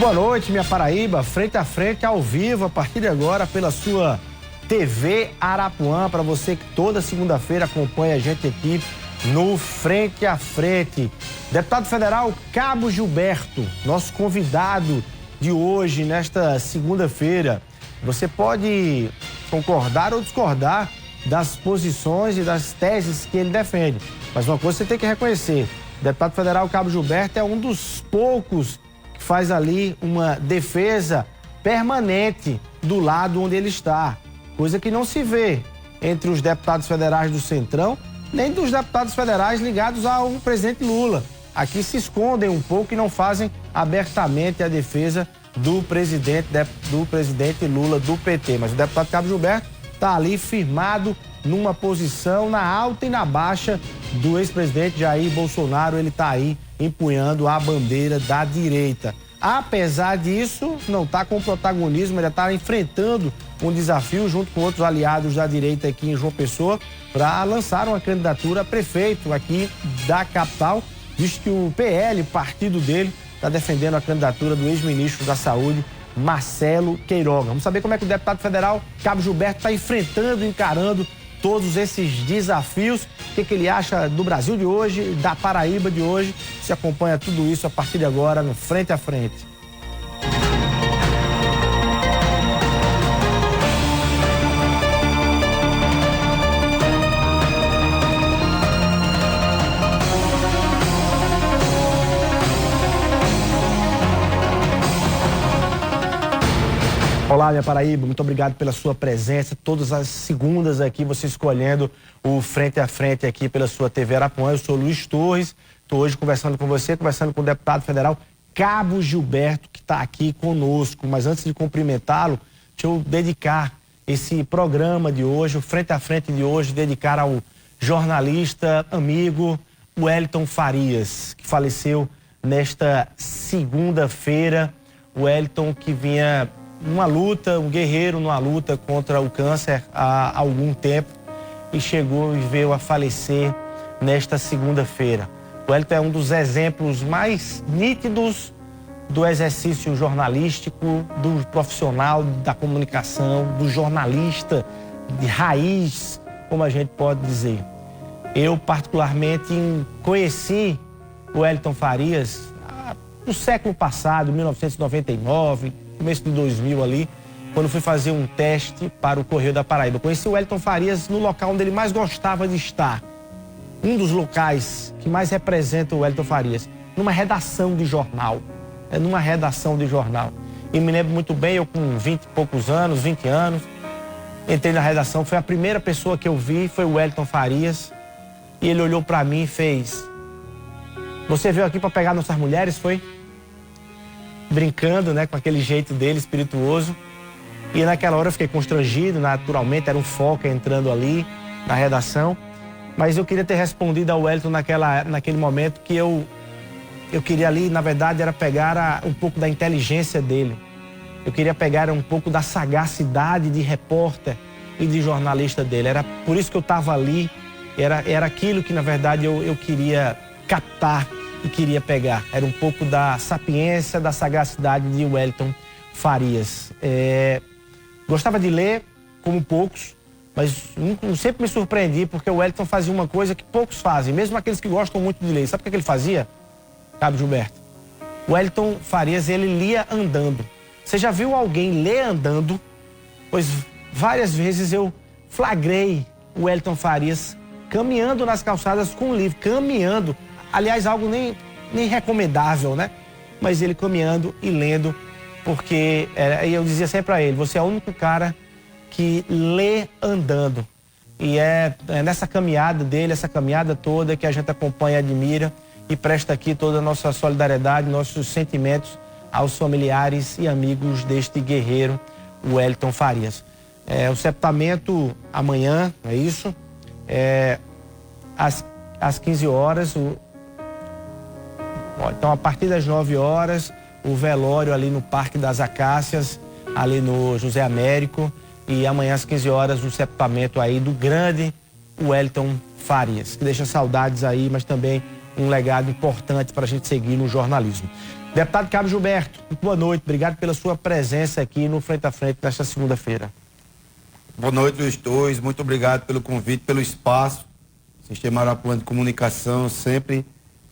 Boa noite, minha Paraíba, frente a frente, ao vivo, a partir de agora, pela sua TV Arapuã, para você que toda segunda-feira acompanha a gente aqui no Frente a Frente. Deputado Federal Cabo Gilberto, nosso convidado de hoje, nesta segunda-feira. Você pode concordar ou discordar das posições e das teses que ele defende, mas uma coisa você tem que reconhecer: o deputado federal Cabo Gilberto é um dos poucos que faz ali uma defesa permanente do lado onde ele está, coisa que não se vê entre os deputados federais do Centrão, nem dos deputados federais ligados ao presidente Lula. Aqui se escondem um pouco e não fazem abertamente a defesa do presidente Lula, do PT. Mas o deputado Cabo Gilberto está ali firmado numa posição na alta e na baixa do ex-presidente Jair Bolsonaro. Ele está aí empunhando a bandeira da direita. Apesar disso, não está com protagonismo, ele está enfrentando um desafio junto com outros aliados da direita aqui em João Pessoa para lançar uma candidatura a prefeito aqui da capital, visto que o PL, partido dele, está defendendo a candidatura do ex-ministro da Saúde, Marcelo Queiroga. Vamos saber como é que o deputado federal Cabo Gilberto está enfrentando, encarando todos esses desafios. O que ele acha do Brasil de hoje, da Paraíba de hoje. Se acompanha tudo isso a partir de agora no Frente a Frente. Olá, minha Paraíba, muito obrigado pela sua presença. Todas as segundas aqui, você escolhendo o Frente a Frente aqui pela sua TV Arapuã. Eu sou Luiz Torres, estou hoje conversando com você, conversando com o deputado federal Cabo Gilberto, que está aqui conosco. Mas antes de cumprimentá-lo, deixa eu dedicar esse programa de hoje, o Frente a Frente de hoje, dedicar ao jornalista, amigo Wellington Farias, que faleceu nesta segunda-feira. O Wellington que vinha numa luta, um guerreiro numa luta contra o câncer há algum tempo e chegou e veio a falecer nesta segunda-feira. O Wellington é um dos exemplos mais nítidos do exercício jornalístico, do profissional da comunicação, do jornalista de raiz, como a gente pode dizer. Eu, particularmente, conheci o Wellington Farias no século passado, 1999, começo de 2000 ali, quando fui fazer um teste para o Correio da Paraíba. Conheci o Wellington Farias no local onde ele mais gostava de estar. Um dos locais que mais representa o Wellington Farias, numa redação de jornal. Numa redação de jornal. E me lembro muito bem, eu com 20 e poucos anos, 20 anos, entrei na redação, foi a primeira pessoa que eu vi, foi o Wellington Farias, e ele olhou para mim e fez: "Você veio aqui para pegar nossas mulheres, foi?" Brincando, né, com aquele jeito dele, espirituoso. E naquela hora eu fiquei constrangido, naturalmente, era um foca entrando ali na redação. Mas eu queria ter respondido ao Wellington naquele momento que eu queria ali, na verdade, era pegar um pouco da inteligência dele. Eu queria pegar um pouco da sagacidade de repórter e de jornalista dele. Era por isso que eu estava ali, era aquilo que, na verdade, eu queria captar e queria pegar. Era um pouco da sapiência, da sagacidade de Wellington Farias. Gostava de ler, como poucos, mas sempre me surpreendi, porque o Wellington fazia uma coisa que poucos fazem, mesmo aqueles que gostam muito de ler. Sabe o que ele fazia, Cabo Gilberto? O Wellington Farias, ele lia andando. Você já viu alguém ler andando? Pois várias vezes eu flagrei o Wellington Farias caminhando nas calçadas com um livro, caminhando. Aliás, algo nem recomendável, né? Mas ele caminhando e lendo, porque eu dizia sempre a ele: você é o único cara que lê andando. E é nessa caminhada dele, essa caminhada toda, que a gente acompanha e admira e presta aqui toda a nossa solidariedade, nossos sentimentos aos familiares e amigos deste guerreiro, o Wellington Farias. O sepultamento amanhã, é isso? Às 15 horas, então a partir das 9 horas, o velório ali no Parque das Acácias, ali no José Américo, e amanhã às 15 horas o sepultamento aí do grande Wellington Farias, que deixa saudades aí, mas também um legado importante para a gente seguir no jornalismo. Deputado Cabo Gilberto, muito boa noite. Obrigado pela sua presença aqui no Frente a Frente nesta segunda-feira. Boa noite, Luiz Torres. Muito obrigado pelo convite, pelo espaço. Sistema Arapuã de Comunicação sempre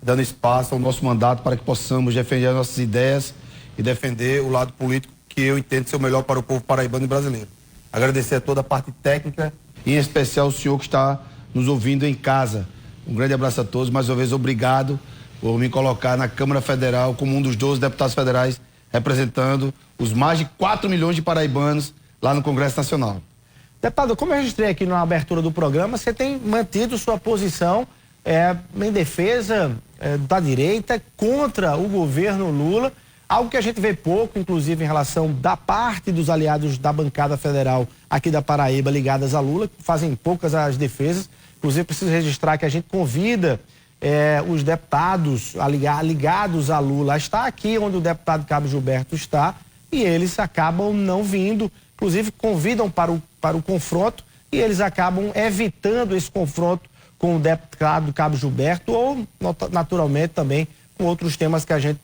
dando espaço ao nosso mandato para que possamos defender as nossas ideias e defender o lado político que eu entendo ser o melhor para o povo paraibano e brasileiro. Agradecer a toda a parte técnica e em especial o senhor que está nos ouvindo em casa. Um grande abraço a todos. Mais uma vez, obrigado por me colocar na Câmara Federal como um dos 12 deputados federais representando os mais de 4 milhões de paraibanos lá no Congresso Nacional. Deputado, como eu registrei aqui na abertura do programa, você tem mantido sua posição em defesa da direita contra o governo Lula, algo que a gente vê pouco, inclusive em relação da parte dos aliados da bancada federal aqui da Paraíba ligadas a Lula, que fazem poucas as defesas. Inclusive, preciso registrar que a gente convida os deputados ligados a Lula a estar aqui onde o deputado Cabo Gilberto está, e eles acabam não vindo, inclusive convidam para o confronto, e eles acabam evitando esse confronto com o deputado Cabo Gilberto ou, naturalmente, também com outros temas que a gente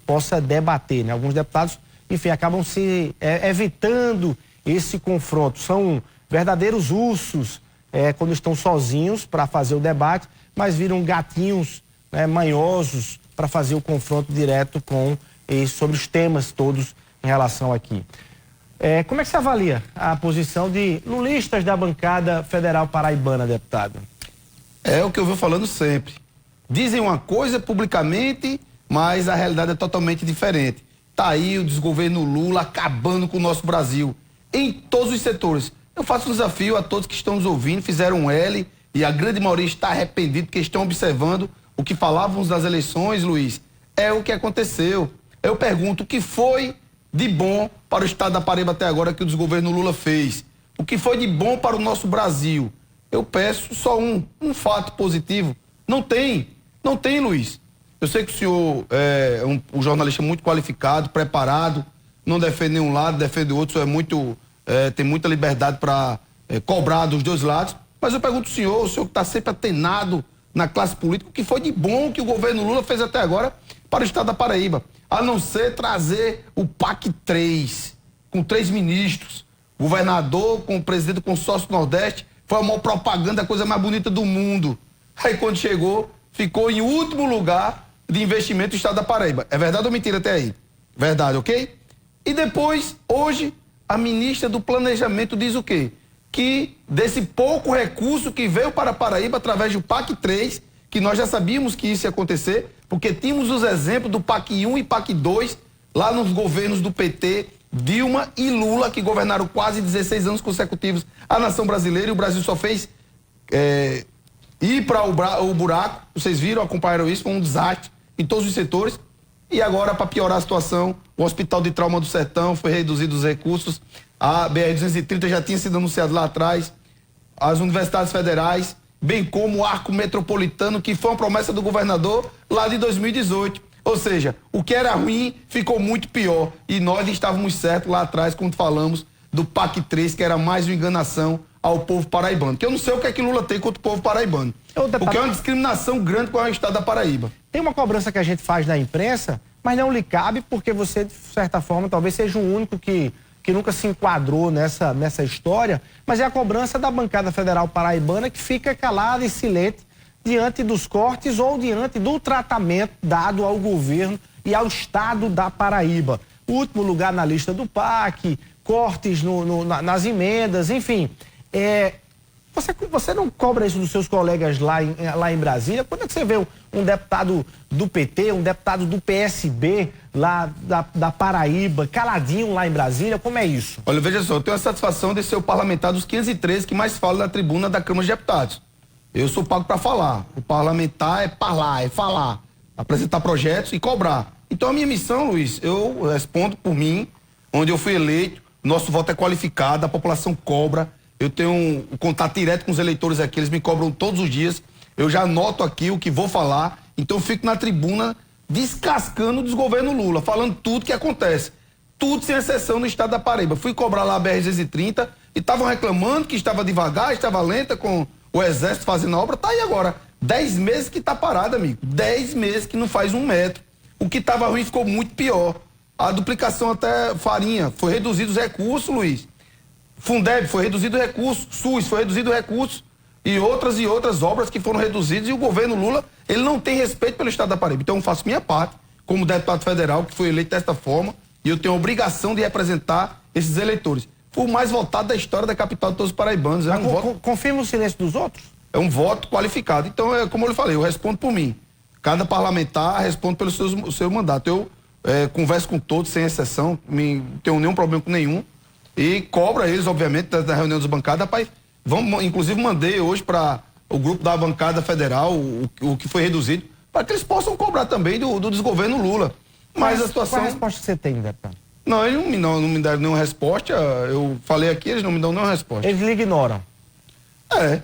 possa debater, né? Alguns deputados, enfim, acabam evitando esse confronto. São verdadeiros ursos quando estão sozinhos para fazer o debate, mas viram gatinhos manhosos para fazer o confronto direto sobre os temas todos em relação aqui. Como é que você avalia a posição de lulistas da bancada federal paraibana, deputado? É o que eu venho falando sempre. Dizem uma coisa publicamente, mas a realidade é totalmente diferente. Tá aí o desgoverno Lula acabando com o nosso Brasil, em todos os setores. Eu faço um desafio a todos que estão nos ouvindo, fizeram um L, e a grande maioria está arrependido, porque estão observando o que falávamos das eleições, Luiz. É o que aconteceu. Eu pergunto, o que foi de bom para o estado da Paraíba até agora que o desgoverno Lula fez? O que foi de bom para o nosso Brasil? Eu peço só um fato positivo. Não tem, Luiz. Eu sei que o senhor é um jornalista muito qualificado, preparado, não defende nenhum lado, defende o outro, o senhor tem muita liberdade para cobrar dos dois lados, mas eu pergunto ao senhor que está sempre atenado na classe política, o que foi de bom que o governo Lula fez até agora para o estado da Paraíba, a não ser trazer o PAC 3, com 3 ministros, governador com o presidente do consórcio Nordeste, foi a maior propaganda, a coisa mais bonita do mundo. Aí quando chegou, ficou em último lugar de investimento do estado da Paraíba. É verdade ou mentira até aí? Verdade, ok? E depois, hoje, a ministra do Planejamento diz o quê? Que desse pouco recurso que veio para a Paraíba através do PAC 3, que nós já sabíamos que isso ia acontecer, porque tínhamos os exemplos do PAC 1 e PAC 2 lá nos governos do PT, Dilma e Lula, que governaram quase 16 anos consecutivos a nação brasileira, e o Brasil só fez ir para o buraco. Vocês viram, acompanharam isso, foi um desastre em todos os setores. E agora, para piorar a situação, o Hospital de Trauma do Sertão foi reduzido os recursos, a BR-230 já tinha sido anunciado lá atrás, as universidades federais, bem como o arco metropolitano, que foi uma promessa do governador lá de 2018. Ou seja, o que era ruim ficou muito pior. E nós estávamos certos lá atrás quando falamos do PAC 3, que era mais uma enganação ao povo paraibano. Que eu não sei o que é que Lula tem contra o povo paraibano. Porque é uma discriminação grande com o estado da Paraíba. Tem uma cobrança que a gente faz da imprensa, mas não lhe cabe porque você, de certa forma, talvez seja o único que nunca se enquadrou nessa história, mas é a cobrança da bancada federal paraibana que fica calada e silente diante dos cortes ou diante do tratamento dado ao governo e ao estado da Paraíba. O último lugar na lista do PAC, cortes nas emendas, enfim. Você não cobra isso dos seus colegas lá em Brasília? Quando é que você vê um deputado do PT, um deputado do PSB lá da Paraíba, caladinho lá em Brasília? Como é isso? Olha, veja só, eu tenho a satisfação de ser o parlamentar dos 513 que mais fala na tribuna da Câmara de Deputados. Eu sou pago para falar. O parlamentar é falar, apresentar projetos e cobrar. Então a minha missão, Luiz, eu respondo por mim, onde eu fui eleito, nosso voto é qualificado, a população cobra. Eu tenho um contato direto com os eleitores aqui, eles me cobram todos os dias. Eu já anoto aqui o que vou falar, então eu fico na tribuna descascando o desgoverno Lula, falando tudo que acontece. Tudo sem exceção no estado da Paraíba. Fui cobrar lá a BR-230 e estavam reclamando que estava devagar, estava lenta com o exército fazendo a obra. Tá aí agora, 10 meses que tá parado, amigo. 10 meses que não faz 1 metro. O que estava ruim ficou muito pior. A duplicação até farinha, foi reduzido os recursos, Luiz. Fundeb foi reduzido o recurso, SUS foi reduzido o recurso e outras obras que foram reduzidas, e o governo Lula, ele não tem respeito pelo estado da Paraíba. Então eu faço minha parte, como deputado federal, que foi eleito desta forma, e eu tenho a obrigação de representar esses eleitores. Foi o mais votado da história da capital de todos os paraibanos. Confirma o silêncio dos outros? É um voto qualificado. Então, como eu lhe falei, eu respondo por mim. Cada parlamentar responde pelo seu mandato. Eu converso com todos, sem exceção, não tenho nenhum problema com nenhum. E cobra eles, obviamente, da reunião dos bancadas. Rapaz, inclusive mandei hoje para o grupo da bancada federal, o que foi reduzido, para que eles possam cobrar também do desgoverno Lula. Mas a situação... Qual a resposta que você tem, deputado? Não, eles não me deram nenhuma resposta. Eu falei aqui, eles não me dão nenhuma resposta. Eles lhe ignoram? É.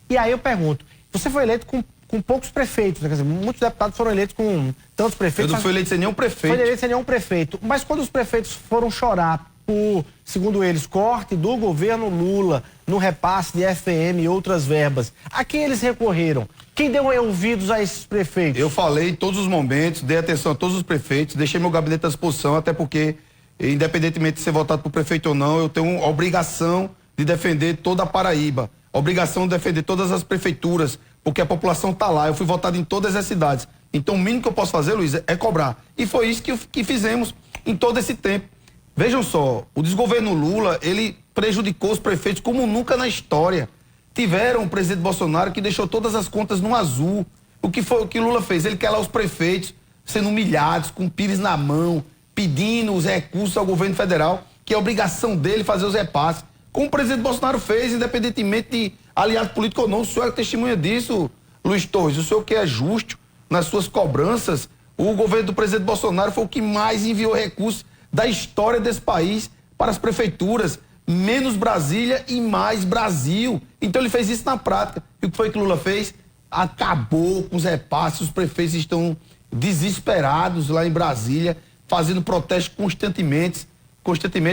E aí eu pergunto, você foi eleito com poucos prefeitos, né? Quer dizer, muitos deputados foram eleitos com tantos prefeitos. Eu não fui eleito sem nenhum prefeito. Foi eleito sem nenhum prefeito. Mas quando os prefeitos foram chorar por, segundo eles, corte do governo Lula no repasse de FM e outras verbas, a quem eles recorreram? Quem deu ouvidos a esses prefeitos? Eu falei em todos os momentos, dei atenção a todos os prefeitos, deixei meu gabinete à disposição, até porque, independentemente de ser votado por prefeito ou não, eu tenho a obrigação de defender toda a Paraíba, a obrigação de defender todas as prefeituras, porque a população está lá, eu fui votado em todas as cidades. Então o mínimo que eu posso fazer, Luiz, é cobrar. E foi isso que fizemos em todo esse tempo. Vejam só, o desgoverno Lula, ele prejudicou os prefeitos como nunca na história. Tiveram o presidente Bolsonaro que deixou todas as contas no azul. O que Lula fez? Ele quer lá os prefeitos sendo humilhados, com pires na mão, pedindo os recursos ao governo federal, que é obrigação dele fazer os repasses. Como o presidente Bolsonaro fez, independentemente de aliado político ou não. O senhor é testemunha disso, Luiz Torres. O senhor que é justo nas suas cobranças. O governo do presidente Bolsonaro foi o que mais enviou recursos da história desse país para as prefeituras. Menos Brasília e mais Brasil. Então ele fez isso na prática. E o que foi que Lula fez? Acabou com os repasses. Os prefeitos estão desesperados lá em Brasília, fazendo protestos constantemente.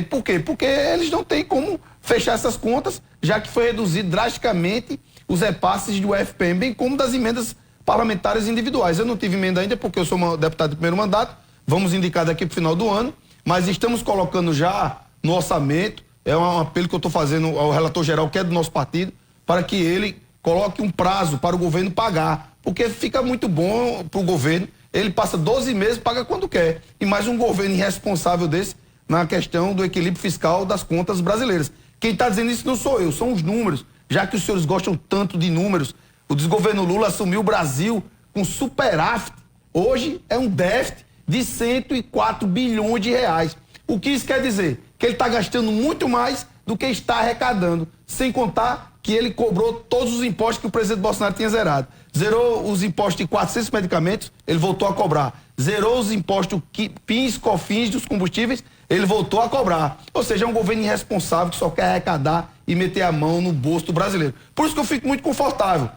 Por quê? Porque eles não têm como fechar essas contas, já que foi reduzido drasticamente os repasses do FPM, bem como das emendas parlamentares individuais. Eu não tive emenda ainda porque eu sou uma deputada de primeiro mandato, vamos indicar daqui para o final do ano, mas estamos colocando já no orçamento, é um apelo que eu estou fazendo ao relator geral, que é do nosso partido, para que ele coloque um prazo para o governo pagar, porque fica muito bom para o governo, ele passa 12 meses, paga quando quer, e mais um governo irresponsável desse na questão do equilíbrio fiscal das contas brasileiras. Quem está dizendo isso não sou eu, são os números, já que os senhores gostam tanto de números. O desgoverno Lula assumiu o Brasil com superávit, hoje é um déficit de 104 bilhões de reais. O que isso quer dizer? Que ele está gastando muito mais do que está arrecadando, sem contar que ele cobrou todos os impostos que o presidente Bolsonaro tinha zerado. Zerou os impostos de 400 medicamentos, ele voltou a cobrar. Zerou os impostos PIS, COFINS dos combustíveis, ele voltou a cobrar. Ou seja, é um governo irresponsável que só quer arrecadar e meter a mão no bolso do brasileiro. Por isso que eu fico muito confortável.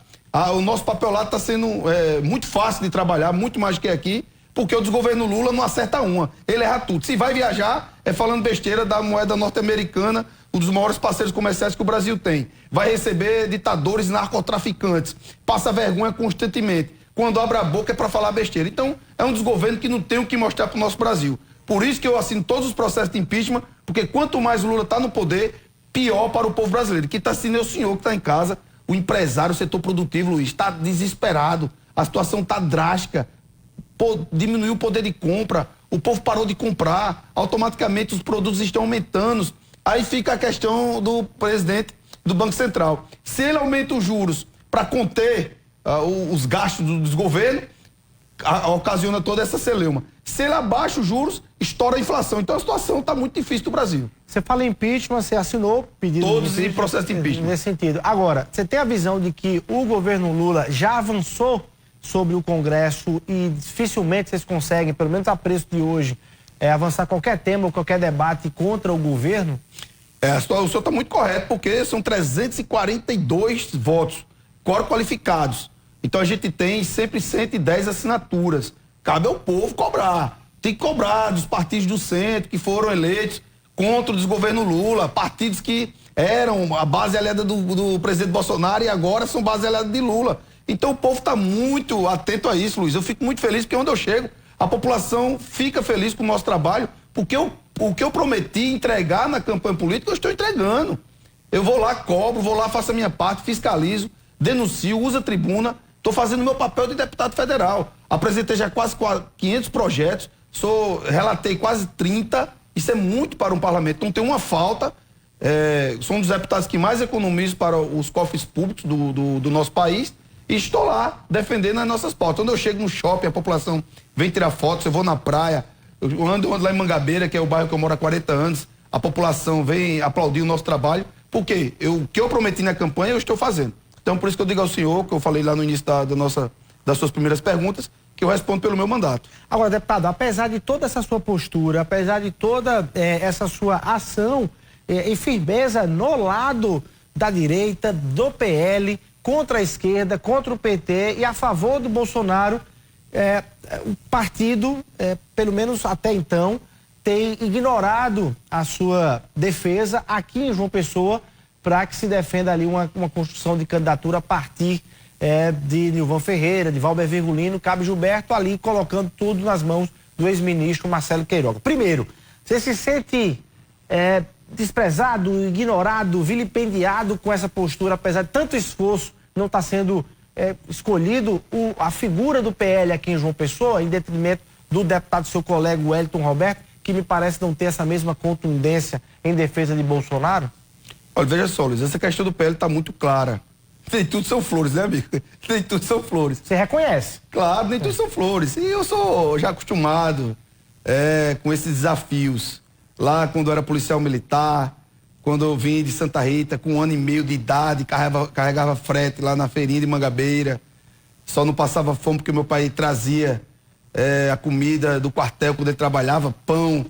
O nosso papel lá está sendo muito fácil de trabalhar, muito mais do que aqui, porque o desgoverno Lula não acerta uma, ele erra tudo. Se vai viajar, é falando besteira da moeda norte-americana, um dos maiores parceiros comerciais que o Brasil tem. Vai receber ditadores narcotraficantes, passa vergonha constantemente. Quando abre a boca é para falar besteira. Então, é um desgoverno que não tem o que mostrar para o nosso Brasil. Por isso que eu assino todos os processos de impeachment, porque quanto mais o Lula está no poder, pior para o povo brasileiro. Quem está assinando é o senhor que está em casa, o empresário, o setor produtivo, Luiz, está desesperado, a situação está drástica. Diminuiu o poder de compra, o povo parou de comprar, automaticamente os produtos estão aumentando. Aí fica a questão do presidente do Banco Central. Se ele aumenta os juros para conter os gastos do desgoverno, ocasiona toda essa celeuma. Se ele abaixa os juros, estoura a inflação. Então a situação está muito difícil do Brasil. Você fala em impeachment, você assinou pedido todos em processo de impeachment. Nesse sentido. Agora, você tem a visão de que o governo Lula já avançou sobre o Congresso e dificilmente vocês conseguem, pelo menos a preço de hoje, avançar qualquer tema ou qualquer debate contra o governo? O senhor está muito correto, porque são 342 votos qualificados. Então a gente tem sempre 110 assinaturas. Cabe ao povo cobrar. Tem que cobrar dos partidos do centro que foram eleitos contra o desgoverno Lula, partidos que eram a base aliada do presidente Bolsonaro e agora são base aliada de Lula. Então o povo está muito atento a isso, Luiz. Eu fico muito feliz porque onde eu chego, a população fica feliz com o nosso trabalho, porque o que eu prometi entregar na campanha política, eu estou entregando. Eu vou lá, cobro, vou lá, faço a minha parte, fiscalizo, denuncio, uso a tribuna, estou fazendo o meu papel de deputado federal. Apresentei já quase 500 projetos, relatei quase 30, isso é muito para um parlamento, não tem uma falta. Sou um dos deputados que mais economizam para os cofres públicos do nosso país, e estou lá defendendo as nossas pautas. Quando eu chego no shopping, a população vem tirar fotos, eu vou na praia, eu ando lá em Mangabeira, que é o bairro que eu moro há 40 anos, a população vem aplaudir o nosso trabalho, porque o que eu prometi na campanha eu estou fazendo. Então, por isso que eu digo ao senhor, que eu falei lá no início das suas primeiras perguntas, que eu respondo pelo meu mandato. Agora, deputado, apesar de toda essa sua postura, apesar de toda essa sua ação e firmeza no lado da direita, do PL, contra a esquerda, contra o PT e a favor do Bolsonaro, o partido, pelo menos até então, tem ignorado a sua defesa aqui em João Pessoa para que se defenda ali uma construção de candidatura a partir de Nilvan Ferreira, de Valber Virgulino, Cabo Gilberto, ali colocando tudo nas mãos do ex-ministro Marcelo Queiroga. Primeiro, você se sente desprezado, ignorado, vilipendiado com essa postura, apesar de tanto esforço, não está sendo escolhido a figura do PL aqui em João Pessoa, em detrimento do deputado seu colega Wellington Roberto, que me parece não ter essa mesma contundência em defesa de Bolsonaro? Olha, veja só, Luiz, essa questão do PL está muito clara. Nem tudo são flores, né, amigo? Nem tudo são flores. Você reconhece? Claro, nem tudo são flores. E eu sou já acostumado com esses desafios. Lá quando eu era policial militar, quando eu vim de Santa Rita, com 1 ano e meio de idade, carregava frete lá na feirinha de Mangabeira. Só não passava fome porque meu pai trazia a comida do quartel quando ele trabalhava, pão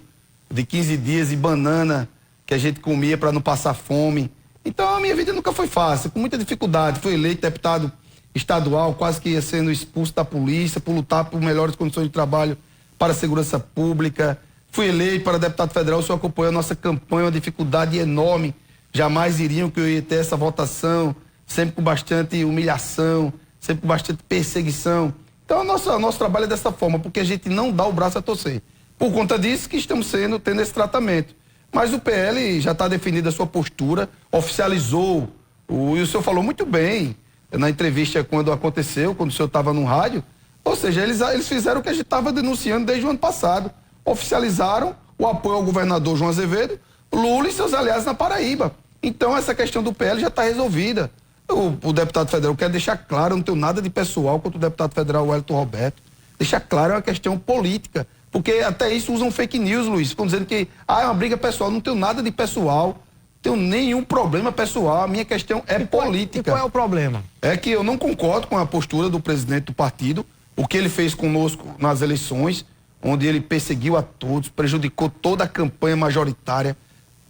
de 15 dias e banana que a gente comia para não passar fome. Então a minha vida nunca foi fácil, com muita dificuldade. Fui eleito deputado estadual, quase que ia sendo expulso da polícia por lutar por melhores condições de trabalho para a segurança pública. Fui eleito para deputado federal, o senhor acompanhou a nossa campanha, uma dificuldade enorme. Jamais iriam que eu ia ter essa votação, sempre com bastante humilhação, sempre com bastante perseguição. Então nosso trabalho é dessa forma, porque a gente não dá o braço a torcer. Por conta disso que estamos tendo esse tratamento. Mas o PL já está definida a sua postura, oficializou, e o senhor falou muito bem na entrevista quando aconteceu, quando o senhor estava no rádio, ou seja, eles fizeram o que a gente estava denunciando desde o ano passado, oficializaram o apoio ao governador João Azevedo, Lula e seus aliados na Paraíba. Então essa questão do PL já está resolvida. O deputado federal, eu quero deixar claro, eu não tenho nada de pessoal contra o deputado federal Wellington Roberto, deixar claro, é uma questão política. Porque até isso usam fake news, Luiz. Ficam dizendo que é uma briga pessoal. Não tenho nada de pessoal. Não tenho nenhum problema pessoal. A minha questão é política. E qual é o problema? É que eu não concordo com a postura do presidente do partido. O que ele fez conosco nas eleições, onde ele perseguiu a todos, prejudicou toda a campanha majoritária,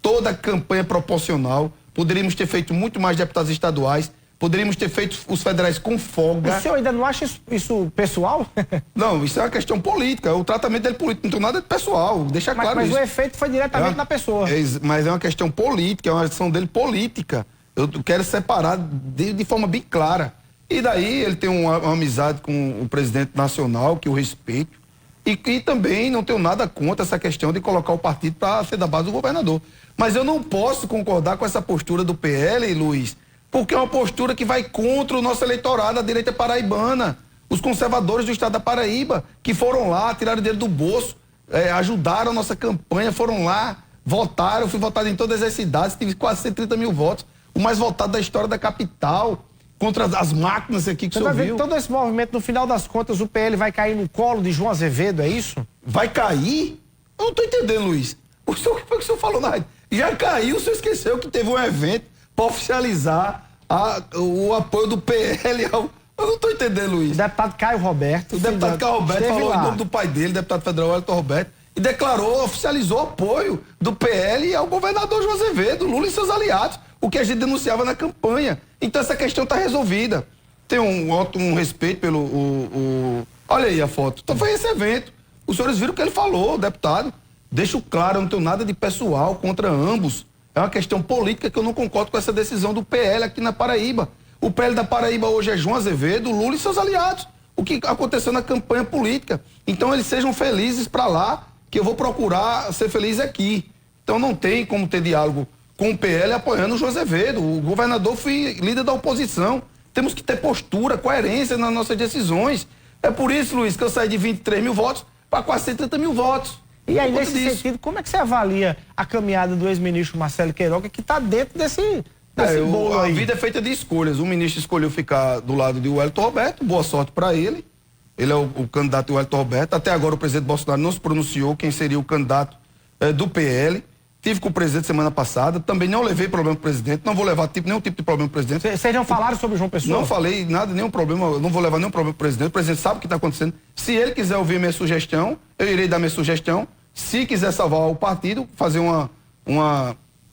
toda a campanha proporcional. Poderíamos ter feito muito mais deputados estaduais. Poderíamos ter feito os federais com folga. O senhor ainda não acha isso pessoal? Não, isso é uma questão política. O tratamento dele político, não tem nada de pessoal. Deixa claro isso. Mas o efeito foi diretamente na pessoa. Mas é uma questão política, é uma ação dele política. Eu quero separar de forma bem clara. E daí ele tem uma amizade com o presidente nacional, que eu respeito. E também não tenho nada contra essa questão de colocar o partido para ser da base do governador. Mas eu não posso concordar com essa postura do PL, Luiz, porque é uma postura que vai contra o nosso eleitorado, a direita paraibana, os conservadores do estado da Paraíba, que foram lá, tiraram dinheiro do bolso, ajudaram a nossa campanha, foram lá, votaram, eu fui votado em todas as cidades, tive quase 130 mil votos, o mais votado da história da capital, contra as máquinas aqui que você o senhor viu. Todo esse movimento, no final das contas, o PL vai cair no colo de João Azevedo, é isso? Vai cair? Eu não estou entendendo, Luiz. O que foi que o senhor falou na rádio? Já caiu, o senhor esqueceu que teve um evento para oficializar o apoio do PL ao... Eu não estou entendendo, Luiz. O deputado Caio Roberto. O deputado Caio Roberto falou em nome do pai dele, deputado federal Wellington Roberto, e declarou, oficializou o apoio do PL ao governador João Azevedo, Lula e seus aliados, o que a gente denunciava na campanha. Então essa questão está resolvida. Tem um respeito pelo... Olha aí a foto. Então foi esse evento. Os senhores viram o que ele falou, o deputado. Deixo claro, eu não tenho nada de pessoal contra ambos. É uma questão política que eu não concordo com essa decisão do PL aqui na Paraíba. O PL da Paraíba hoje é João Azevedo, Lula e seus aliados. O que aconteceu na campanha política. Então eles sejam felizes para lá, que eu vou procurar ser feliz aqui. Então não tem como ter diálogo com o PL apoiando o João Azevedo. O governador foi líder da oposição. Temos que ter postura, coerência nas nossas decisões. É por isso, Luiz, que eu saí de 23 mil votos para quase 70 mil votos. E aí, nesse sentido, como é que você avalia a caminhada do ex-ministro Marcelo Queiroga, que está dentro desse bolo aí? A vida é feita de escolhas. O ministro escolheu ficar do lado de Wellington Roberto, boa sorte para ele. Ele é o candidato Wellington Roberto. Até agora o presidente Bolsonaro não se pronunciou quem seria o candidato do PL. Tive com o presidente semana passada, também não levei problema pro presidente, não vou levar nenhum tipo de problema pro presidente. Vocês não falaram sobre o João Pessoa? Não falei nada, nenhum problema, não vou levar nenhum problema pro presidente. O presidente sabe o que está acontecendo. Se ele quiser ouvir minha sugestão, eu irei dar minha sugestão. Se quiser salvar o partido, fazer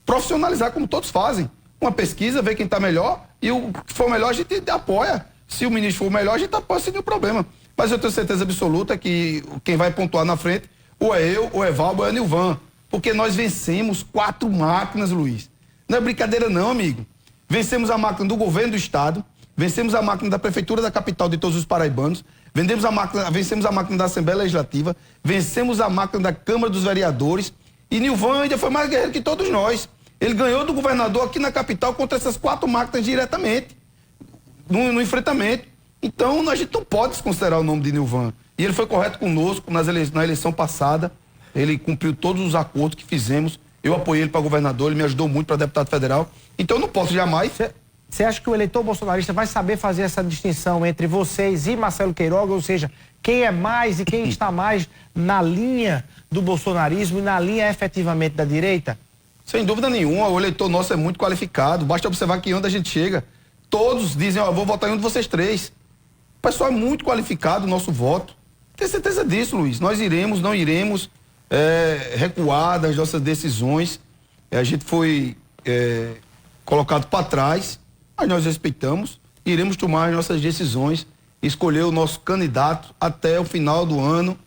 profissionalizar como todos fazem. Uma pesquisa, ver quem está melhor e o que for melhor a gente apoia. Se o ministro for melhor, a gente apoia sem nenhum problema. Mas eu tenho certeza absoluta que quem vai pontuar na frente, ou é eu, ou é Valbo, ou é Nilvan. Porque nós vencemos 4 máquinas, Luiz. Não é brincadeira não, amigo. Vencemos a máquina do governo do estado, vencemos a máquina da prefeitura da capital de todos os paraibanos, vencemos a máquina da Assembleia Legislativa, vencemos a máquina da Câmara dos Vereadores, e Nilvan ainda foi mais guerreiro que todos nós. Ele ganhou do governador aqui na capital contra essas 4 máquinas diretamente, no enfrentamento. Então, a gente não pode desconsiderar o nome de Nilvan. E ele foi correto conosco na eleição passada. Ele cumpriu todos os acordos que fizemos. Eu apoiei ele para governador, ele me ajudou muito para deputado federal. Então eu não posso jamais. Você acha que o eleitor bolsonarista vai saber fazer essa distinção entre vocês e Marcelo Queiroga, ou seja, quem é mais e quem está mais na linha do bolsonarismo e na linha efetivamente da direita? Sem dúvida nenhuma, o eleitor nosso é muito qualificado. Basta observar que onde a gente chega, todos dizem, ó, eu vou votar em um de vocês 3. O pessoal é muito qualificado, o nosso voto. Tenho certeza disso, Luiz. Nós não iremos recuar das nossas decisões. A gente foi colocado para trás, mas nós respeitamos, iremos tomar as nossas decisões, escolher o nosso candidato até o final do ano.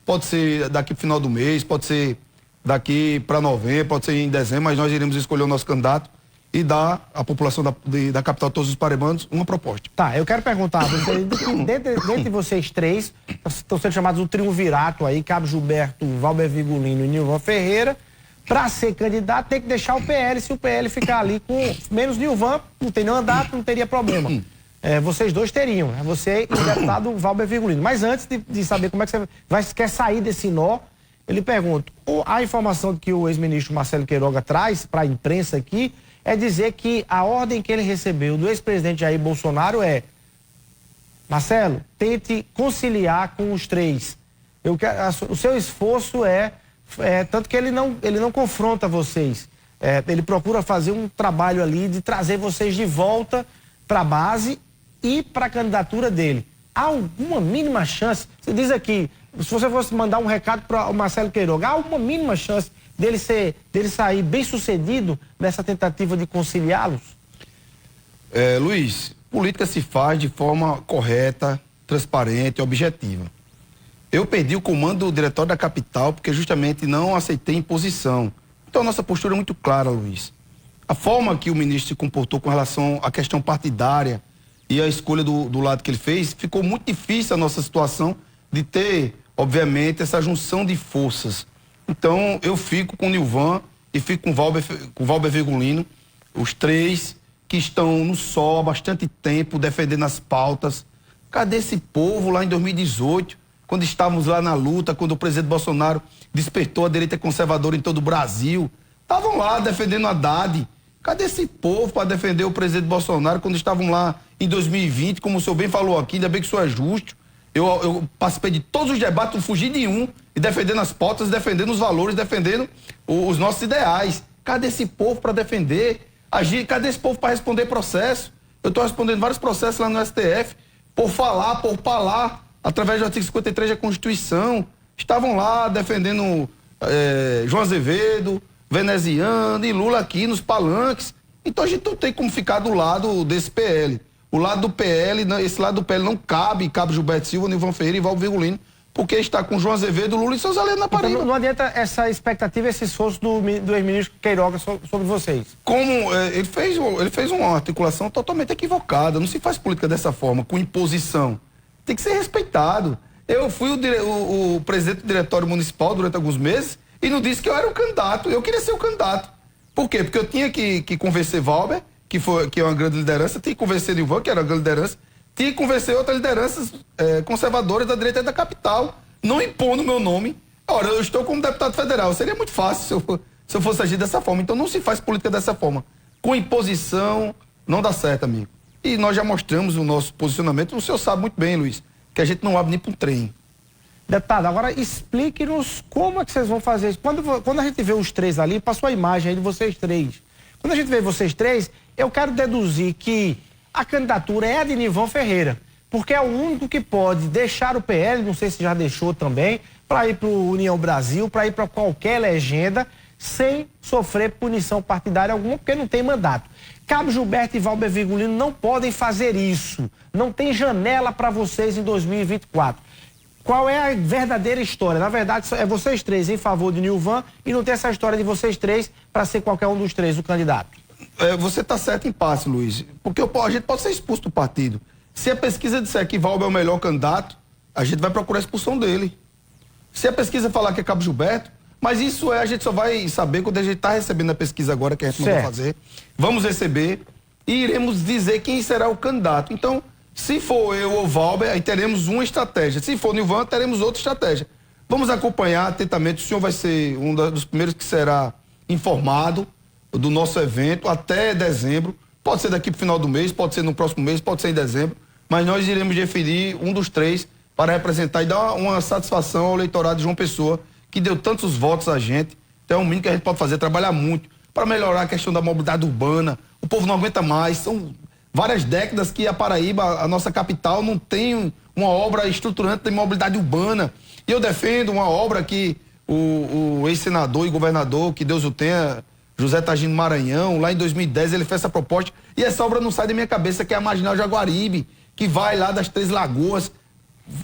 Pode ser daqui para o final do mês, pode ser daqui para novembro, pode ser em dezembro, mas nós iremos escolher o nosso candidato e dar à população da capital, todos os paraibanos, uma proposta. Tá, eu quero perguntar, dentre vocês 3, estão sendo chamados o triunvirato aí, Cabo Gilberto, Valber Vigolino e Nilvan Ferreira. Para ser candidato, tem que deixar o PL. Se o PL ficar ali com menos Nilvan, não tem nenhum mandato, não teria problema. Vocês 2 teriam, né? Você e o deputado Valber Vigolino. Mas antes de saber como é que você quer sair desse nó, eu lhe pergunto, a informação que o ex-ministro Marcelo Queiroga traz para a imprensa aqui é dizer que a ordem que ele recebeu do ex-presidente Jair Bolsonaro é: Marcelo, tente conciliar com os 3. O seu esforço tanto que ele não confronta vocês. Ele procura fazer um trabalho ali de trazer vocês de volta para a base e para a candidatura dele. Há alguma mínima chance? Você diz aqui, se você fosse mandar um recado para o Marcelo Queiroga, há alguma mínima chance dele sair bem sucedido nessa tentativa de conciliá-los? Luiz, política se faz de forma correta, transparente, objetiva. Eu perdi o comando do diretório da capital porque justamente não aceitei imposição. Então a nossa postura é muito clara, Luiz. A forma que o ministro se comportou com relação à questão partidária e a escolha do lado que ele fez, ficou muito difícil a nossa situação de ter, obviamente, essa junção de forças. Então, eu fico com o Nilvan e fico com o Valber Vigolino, os 3 que estão no sol há bastante tempo, defendendo as pautas. Cadê esse povo lá em 2018, quando estávamos lá na luta, quando o presidente Bolsonaro despertou a direita conservadora em todo o Brasil? Estavam lá defendendo a Haddad. Cadê esse povo para defender o presidente Bolsonaro quando estavam lá em 2020, como o senhor bem falou aqui, ainda bem que o senhor é justo. Eu participei de todos os debates, não fugi de um, e defendendo as pautas, defendendo os valores, defendendo os nossos ideais. Cadê esse povo para defender, agir? Cadê esse povo para responder processo? Eu estou respondendo vários processos lá no STF, por falar, através do artigo 53 da Constituição. Estavam lá defendendo João Azevedo, Veneziano e Lula aqui nos palanques. Então a gente não tem como ficar do lado desse PL. O lado do PL, esse lado do PL não cabe Cabo Gilberto Silva, Nilvan Ferreira e Valber Vigolino. porque está com João Azevedo, Lula e seus aliados na Paraíba. Então, não adianta essa expectativa, esse esforço do ex-ministro Queiroga sobre vocês. Como ele fez uma articulação totalmente equivocada. Não se faz política dessa forma, com imposição. Tem que ser respeitado. Eu fui o presidente do diretório municipal durante alguns meses e não disse que eu era o candidato. Eu queria ser o candidato. Por quê? Porque eu tinha que convencer Valber, que é uma grande liderança, tinha que convencer Nilvan, que era uma grande liderança, tinha que convencer outras lideranças conservadoras da direita e da capital, não impondo o meu nome. Ora, eu estou como deputado federal, seria muito fácil se eu fosse agir dessa forma. Então não se faz política dessa forma. Com imposição, não dá certo, amigo. E nós já mostramos o nosso posicionamento, o senhor sabe muito bem, Luiz, que a gente não abre nem para um trem. Deputado, agora explique-nos como é que vocês vão fazer isso. Quando a gente vê os três ali, passou a imagem aí de vocês três. Quando a gente vê vocês três, eu quero deduzir que a candidatura é a de Nilvan Ferreira, porque é o único que pode deixar o PL, não sei se já deixou também, para ir para o União Brasil, para ir para qualquer legenda, sem sofrer punição partidária alguma, porque não tem mandato. Cabo Gilberto e Valber Virgulino não podem fazer isso. Não tem janela para vocês em 2024. Qual é a verdadeira história? Na verdade, é vocês três em favor de Nilvan e não tem essa história de vocês três para ser qualquer um dos três o candidato. Você está certo em passe, Luiz. Porque a gente pode ser expulso do partido. Se a pesquisa disser que Valber é o melhor candidato, a gente vai procurar a expulsão dele. Se a pesquisa falar que é Cabo Gilberto, mas isso a gente só vai saber quando a gente está recebendo a pesquisa agora, que a gente mandou fazer. Vamos receber e iremos dizer quem será o candidato. Então, se for eu ou Valber, aí teremos uma estratégia. Se for Nilvan, teremos outra estratégia. Vamos acompanhar atentamente. O senhor vai ser um dos primeiros que será informado do nosso evento até dezembro. Pode ser daqui para o final do mês, pode ser no próximo mês, pode ser em dezembro. Mas nós iremos definir um dos três para representar e dar uma satisfação ao eleitorado de João Pessoa, que deu tantos votos a gente. Então é um mínimo que a gente pode fazer, trabalhar muito para melhorar a questão da mobilidade urbana. O povo não aguenta mais, são várias décadas que a Paraíba, a nossa capital, não tem uma obra estruturante de mobilidade urbana. E eu defendo uma obra que o ex-senador e governador, que Deus o tenha, José Tagino Maranhão, lá em 2010 ele fez essa proposta, e essa obra não sai da minha cabeça, que é a Marginal Jaguaribe, que vai lá das Três Lagoas,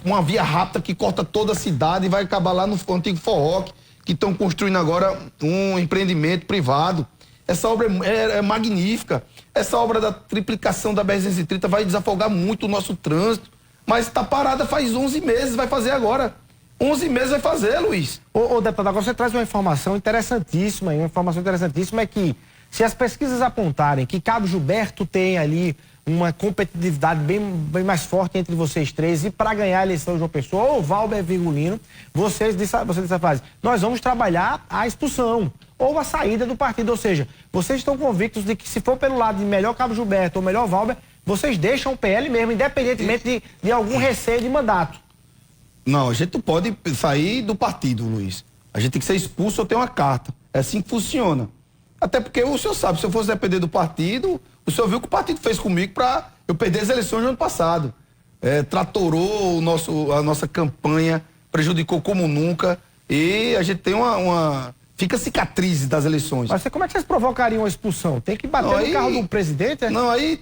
uma via rápida que corta toda a cidade e vai acabar lá no antigo Forroque, que estão construindo agora um empreendimento privado. Essa obra é magnífica. Essa obra da triplicação da BR-230 vai desafogar muito o nosso trânsito, mas está parada faz 11 meses, vai fazer agora. 11 meses vai fazer, Luiz. Ô deputado, agora você traz uma informação interessantíssima, é que se as pesquisas apontarem que Cabo Gilberto tem ali uma competitividade bem mais forte entre vocês três, e para ganhar a eleição de João Pessoa ou Valber Virgulino, você disse a frase, nós vamos trabalhar a expulsão ou a saída do partido, ou seja, vocês estão convictos de que se for pelo lado de melhor Cabo Gilberto ou melhor Valber, vocês deixam o PL mesmo, independentemente de algum receio de mandato. Não, a gente não pode sair do partido, Luiz. A gente tem que ser expulso ou ter uma carta. É assim que funciona. Até porque o senhor sabe, se eu fosse depender do partido, o senhor viu o que o partido fez comigo para eu perder as eleições no ano passado. Tratorou a nossa campanha, prejudicou como nunca, e a gente tem fica cicatrizes das eleições. Mas como é que vocês provocariam a expulsão? Tem que bater no carro do presidente? Não, aí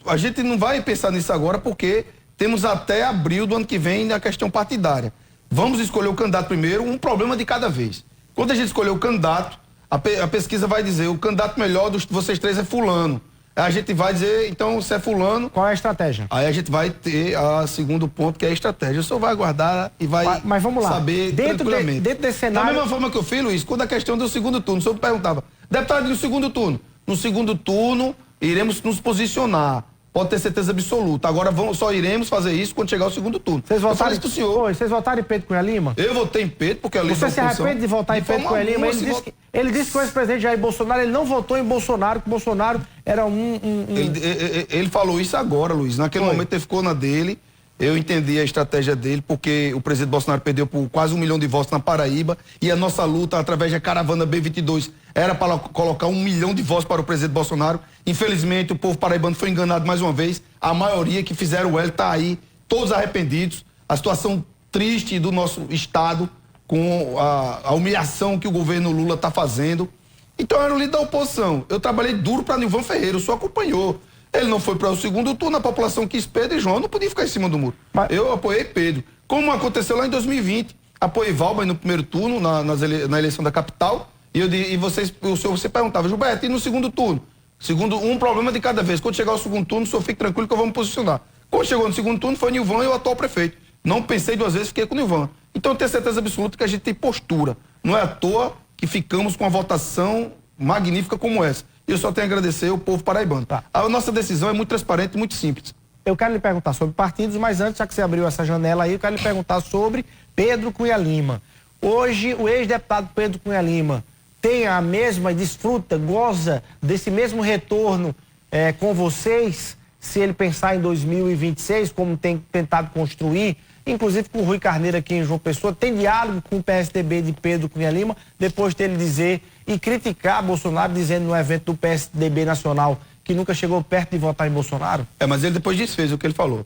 a gente não vai pensar nisso agora, porque temos até abril do ano que vem na questão partidária. Vamos escolher o candidato primeiro, um problema de cada vez. Quando a gente escolher o candidato, a pesquisa vai dizer, o candidato melhor dos vocês três é fulano. A gente vai dizer, então, se é fulano... Qual é a estratégia? Aí a gente vai ter o segundo ponto, que é a estratégia. O senhor vai aguardar e vai mas vamos lá. Saber tranquilamente. Dentro desse cenário... Da mesma forma que eu fiz, Luiz, quando a questão do segundo turno, o senhor me perguntava, deputado, no segundo turno? No segundo turno, iremos nos posicionar. Pode ter certeza absoluta. Agora só iremos fazer isso quando chegar o segundo turno. Vocês votaram em Pedro Cunha Lima? Eu votei em Pedro, porque a lei Você se arrepende de votar em Pedro Cunha Lima? Ele disse que o ex-presidente Jair Bolsonaro, ele não votou em Bolsonaro, que Bolsonaro era Ele falou isso agora, Luiz. Naquele momento ele ficou na dele. Eu entendi a estratégia dele, porque o presidente Bolsonaro perdeu por quase 1 milhão de votos na Paraíba, e a nossa luta, através da caravana B22, era para colocar 1 milhão de votos para o presidente Bolsonaro. Infelizmente, o povo paraibano foi enganado mais uma vez. A maioria que fizeram o L está aí, todos arrependidos. A situação triste do nosso estado, com a humilhação que o governo Lula está fazendo. Então, eu era o líder da oposição. Eu trabalhei duro para Nilvan Ferreira, o senhor acompanhou. Ele não foi para o segundo turno, a população quis Pedro e João, não podia ficar em cima do muro. Eu apoiei Pedro. como aconteceu lá em 2020. Apoiei Valber no primeiro turno, na eleição da capital, e você perguntava, Gilberto, e no segundo turno? Um problema de cada vez. Quando chegar o segundo turno, o senhor fique tranquilo que eu vou me posicionar. Quando chegou no segundo turno, foi Nilvan e o atual prefeito. Não pensei duas vezes, fiquei com o Nilvan. Então eu tenho certeza absoluta que a gente tem postura. Não é à toa que ficamos com uma votação magnífica como essa. E eu só tenho a agradecer ao povo paraibano. Tá. A nossa decisão é muito transparente e muito simples. Eu quero lhe perguntar sobre partidos, mas antes, já que você abriu essa janela aí, eu quero lhe perguntar sobre Pedro Cunha Lima. Hoje, o ex-deputado Pedro Cunha Lima tem a mesma, desfruta, goza desse mesmo retorno com vocês, se ele pensar em 2026, como tem tentado construir, inclusive com o Rui Carneiro aqui em João Pessoa, tem diálogo com o PSDB de Pedro Cunha Lima, depois dele dizer e criticar Bolsonaro, dizendo no evento do PSDB nacional que nunca chegou perto de votar em Bolsonaro? Mas ele depois desfez o que ele falou.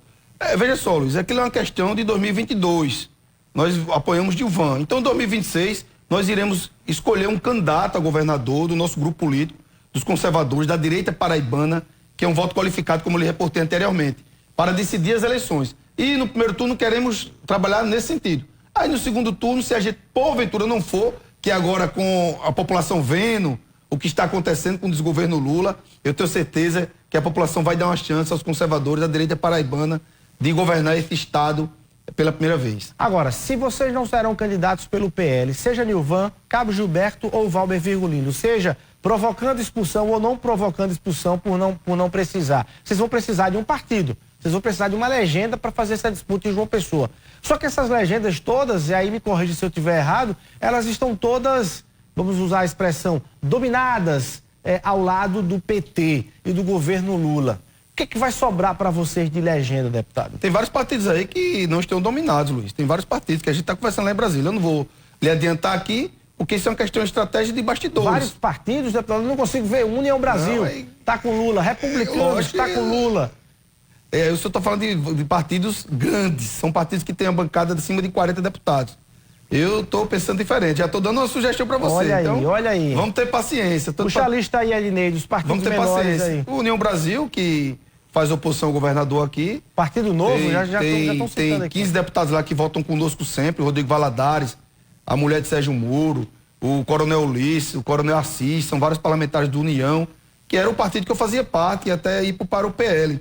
Veja só, Luiz, aquilo é uma questão de 2022. Nós apoiamos Nilvan. Então, em 2026, nós iremos escolher um candidato a governador do nosso grupo político, dos conservadores, da direita paraibana, que é um voto qualificado, como eu lhe reportei anteriormente, para decidir as eleições. E no primeiro turno queremos trabalhar nesse sentido. Aí no segundo turno, se a gente porventura não for, que agora com a população vendo o que está acontecendo com o desgoverno Lula, eu tenho certeza que a população vai dar uma chance aos conservadores da direita paraibana de governar esse estado pela primeira vez. Agora, se vocês não serão candidatos pelo PL, seja Nilvan, Cabo Gilberto ou Valber Virgulino, seja provocando expulsão ou não provocando expulsão por não precisar, vocês vão precisar de um partido, vocês vão precisar de uma legenda para fazer essa disputa em João Pessoa. Só que essas legendas todas, e aí me corrija se eu estiver errado, elas estão todas, vamos usar a expressão, dominadas ao lado do PT e do governo Lula. O que vai sobrar para vocês de legenda, deputado? Tem vários partidos aí que não estão dominados, Luiz. Tem vários partidos que a gente está conversando lá em Brasília. Eu não vou lhe adiantar aqui, porque isso é uma questão de estratégia de bastidores. Vários partidos, deputado, eu não consigo ver. União Brasil está com Lula, Republicanos está com Lula. Eu só estou falando de partidos grandes. São partidos que têm a bancada de cima de 40 deputados. Eu estou pensando diferente. Já estou dando uma sugestão para você. Olha aí, então, olha aí. Vamos ter paciência. Puxa a lista aí, Elineide, dos partidos menores. Vamos ter paciência. Aí. O União Brasil, que faz oposição ao governador aqui. Partido Novo, já estão citando tem aqui. 15 deputados lá que votam conosco sempre. O Rodrigo Valadares, a mulher de Sérgio Moro, o Coronel Ulisses, o Coronel Assis, são vários parlamentares do União, que era o partido que eu fazia parte e até ir para o PL.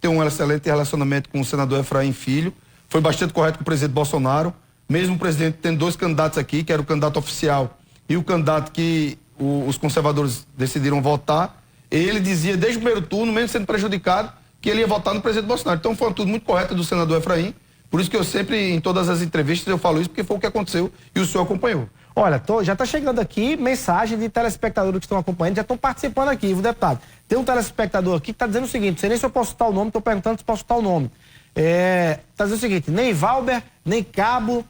Tem um excelente relacionamento com o senador Efraim Filho. Foi bastante correto com o presidente Bolsonaro. Mesmo o presidente tendo dois candidatos aqui, que era o candidato oficial e o candidato que os conservadores decidiram votar, ele dizia desde o primeiro turno, mesmo sendo prejudicado, que ele ia votar no presidente Bolsonaro. Então foi tudo muito correto do senador Efraim. Por isso que eu sempre, em todas as entrevistas, eu falo isso, porque foi o que aconteceu e o senhor acompanhou. Olha, já está chegando aqui mensagem de telespectadores que estão acompanhando, já estão participando aqui, viu, deputado? Tem um telespectador aqui que está dizendo o seguinte, não sei nem se eu posso citar o nome, estou perguntando se posso citar o nome. Está dizendo o seguinte, nem Valber, nem Cabo,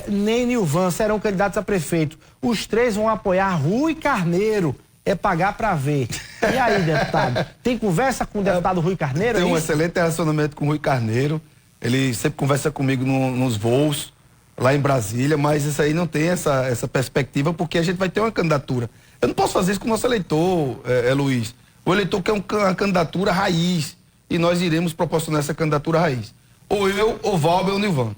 nem Nilvan serão candidatos a prefeito. Os três vão apoiar Rui Carneiro. É pagar para ver. E aí, deputado? Tem conversa com o deputado Rui Carneiro? Tem um excelente relacionamento com o Rui Carneiro. Ele sempre conversa comigo nos voos, lá em Brasília, mas isso aí não tem essa perspectiva, porque a gente vai ter uma candidatura. Eu não posso fazer isso com o nosso eleitor, Luiz. O eleitor quer uma candidatura raiz, e nós iremos proporcionar essa candidatura raiz. Ou eu, ou Valber, ou Nilvan.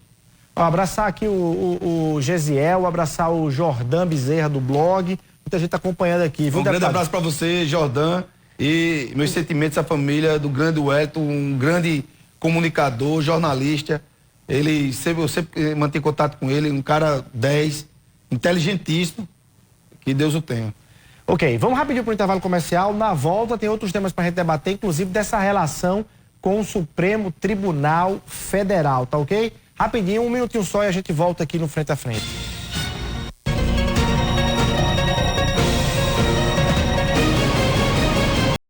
Abraçar aqui o Gesiel, abraçar o Jordan Bezerra do blog. Muita gente acompanhando aqui. Um grande abraço para você, Jordan, e meus sentimentos à família do grande Wellington, um grande comunicador, jornalista. Eu sempre mantenho contato com ele, um cara 10, inteligentíssimo, que Deus o tenha. Ok, vamos rapidinho para o intervalo comercial. Na volta tem outros temas para a gente debater, inclusive dessa relação com o Supremo Tribunal Federal, tá ok? Rapidinho, um minutinho só e a gente volta aqui no Frente a Frente.